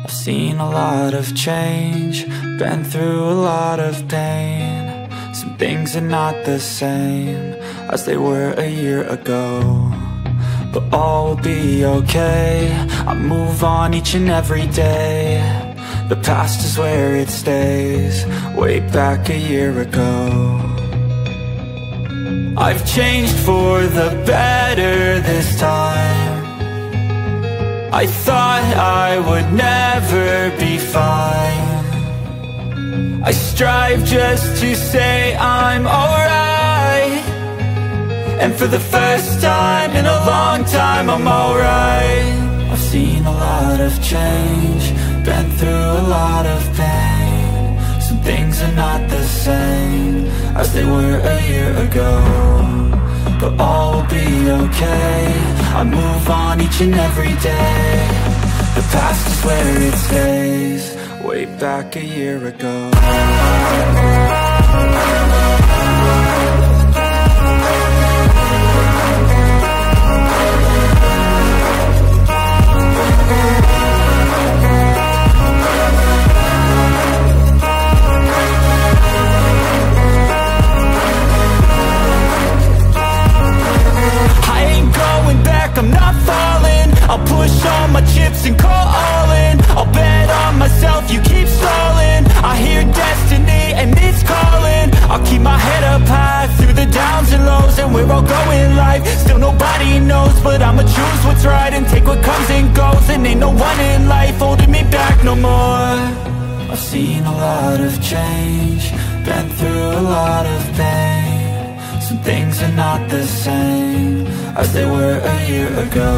I've seen a lot of change, been through a lot of pain. Some things are not the same as they were a year ago, but all will be okay. I move on each and every day. The past is where it stays, way back a year ago. I've changed for the better this time. I thought I would never be fine. I strive just to say I'm alright, and for the first time in a long time I'm alright. I've seen a lot of change, been through a lot of pain. Some things are not the same as they were a year ago, but all will be okay. I move on each and every day. The past is where it stays, way back a year ago. I'm not falling, I'll push all my chips and call all in. I'll bet on myself, you keep stalling. I hear destiny and it's calling. I'll keep my head up high through the downs and lows, and we're all going life. Still nobody knows, but I'ma choose what's right and take what comes and goes. And ain't no one in life holding me back no more. I've seen a lot of change, been through a lot of pain. Some things are not the same as they were a year ago,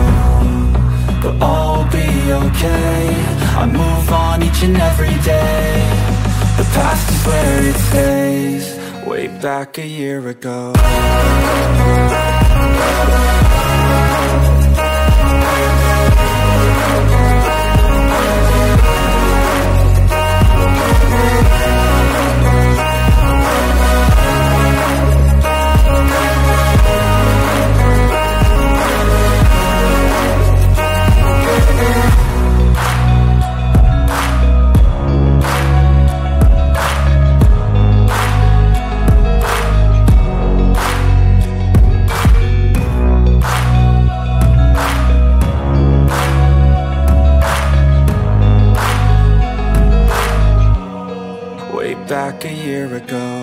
but all will be okay. I move on each and every day. The past is where it stays, way back a year ago. Back a year ago.